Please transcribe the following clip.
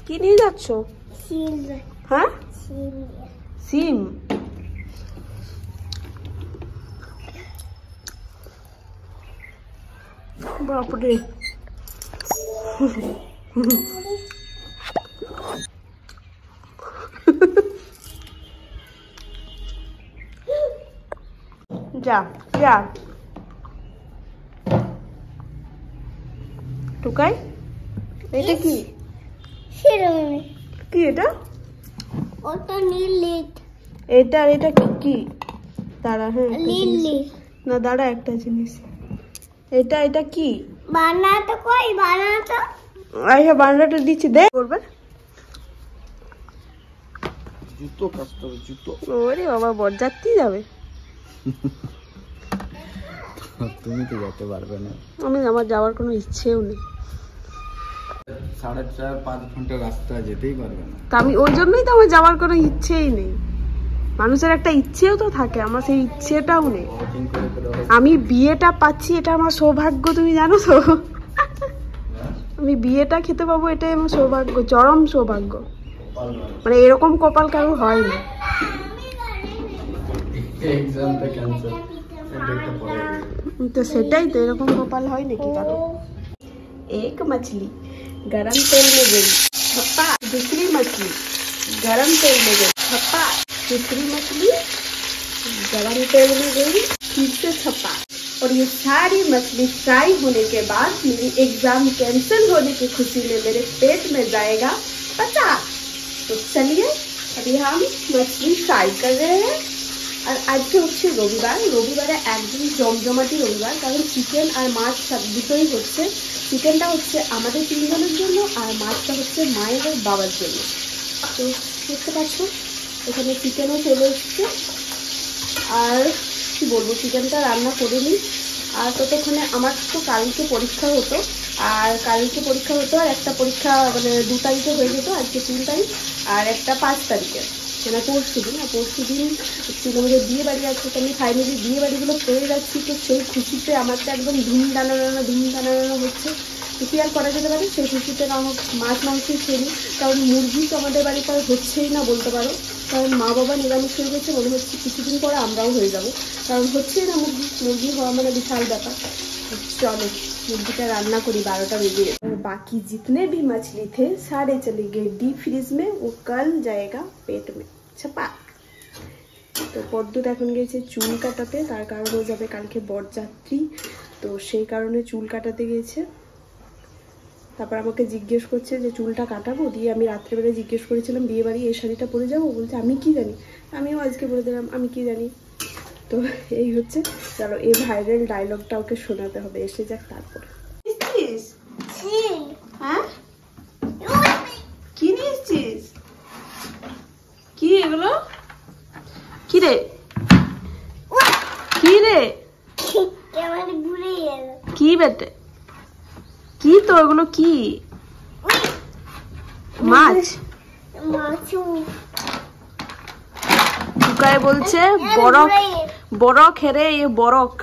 কি নিয়ে যাচ্ছ? হ্যাঁ, সিম। বাপরে, যা যা টুকাই। এটা কি? কি এটা? ওটা নীলি। এটা এটা কি? দাঁড়া, হ্যাঁ লিলি না, দাঁড়া একটা জিনিস। এটা এটা কি? বানাতো কই? বানাতো আচ্ছা, বান্ডাটা দিচ্ছি, দে। করবে জুতো কাস্ট হবে, জুতো। ওরে বাবা, বরযাত্রী যাবে। তুমি তো যেতে পারবে না। আমার যাওয়ার কোনো ইচ্ছেও নেই। 4.5-5 ঘন্টা রাস্তা যেতেই পারবে না। তা আমি ওই জন্যই তো আমার যাওয়ার কোনো ইচ্ছেই নেই। মানুষের একটা ইচ্ছেও তো থাকে, আমার সেই ইচ্ছেটাও নেই। আমি বিয়েটা পাচ্ছি, এটা আমার সৌভাগ্য, তুমি জানো তো। আমি বিয়েটা খেতে পাবো, এটাই আমার সৌভাগ্য, চরম সৌভাগ্য। মানে এরকম কপাল কারো হয় না। তো সেটাই তো, এরকম কপাল হয় নাকি কারো? एक मछली गरम तेल में गई, छप्पा। दूसरी मछली गरम तेल में गई, छप्पा। तीसरी मछली गरम तेल में गई, फिर से छप्पा। और ये सारी मछली फ्राई होने के बाद मेरी एग्जाम कैंसिल होने की खुशी में मेरे पेट में जाएगा 50। तो चलिए अभी हम मछली फ्राई कर रहे हैं। আর আজকে হচ্ছে রবিবার। রবিবারে একদম জমজমাটি রবিবার, কারণ চিকেন আর মাছ দুটোই হচ্ছে। চিকেনটা হচ্ছে আমাদের 3 জনের জন্য, আর মাছটা হচ্ছে মায়ের আর বাবার জন্য। তো বুঝতে পারছো, এখানে চিকেনও চলে এসছে। আর কি বলবো, চিকেনটা রান্না করে নিই। আর ততক্ষণে আমার তো কালকে পরীক্ষা হতো, আর একটা পরীক্ষা মানে 2 তারিখে হয়ে যেত, আজকে 3 তারিখ, আর একটা 5 তারিখে, মানে পরশু দিন আমাদের বিয়ে বাড়ি আছে। তো আমি ফাইনালি বিয়ে বাড়িগুলো পেয়ে যাচ্ছি। তো সেই খুশিতে আমার তো একদম ধুম দানানো হচ্ছে। কি আর করা যেতে পারে, সেই খুশিতে আমার মাছ মাংসই খেলি। কারণ মুরগি তো আমাদের বাড়িতে আর হচ্ছেই না বলতে পারো, কারণ মা বাবা নিরামিষ হয়ে গেছে। মনে হচ্ছে কিছুদিন পরে আমরাও হয়ে যাবো, কারণ হচ্ছেই না মুরগি হওয়া মানে বিশাল ব্যাপার। चलो मुर्गी रान्ना करी, 12टा बजे। और बाकी जितने भी मछली थे सारे चले गए डीप फ्रीज में, वो कल जाएगा पेट में, छपा। तो পদ্মুত এখন গেছে চুল কাটাতে, তার কারণ হয়ে যাবে কালকে বরযাত্রী, তো সেই কারণে চুল কাটাতে গেছে। তারপর আমাকে জিজ্ঞেস করছে যে চুলটা কাটাবো, দিয়ে আমি রাত্রেবেলা জিজ্ঞেস করেছিলাম বিয়ে বাড়ি এই শাড়িটা পরে যাবো, বলছে আমি কি জানি। আমিও আজকে বলে দিলাম আমি কি জানি। তো এই হচ্ছে, চলো এই ভাইরাল ডায়লগটা ওকে শোনাতে হবে, এসে যাক তারপর। হ্যাঁ, কি নিয়েছিস? কি এগুলো? কি রে কি রে কি বেটে, কি তো এগুলো? কি মাছ? টুকাই বলছে বরক, বরক হেরে, এ বরক।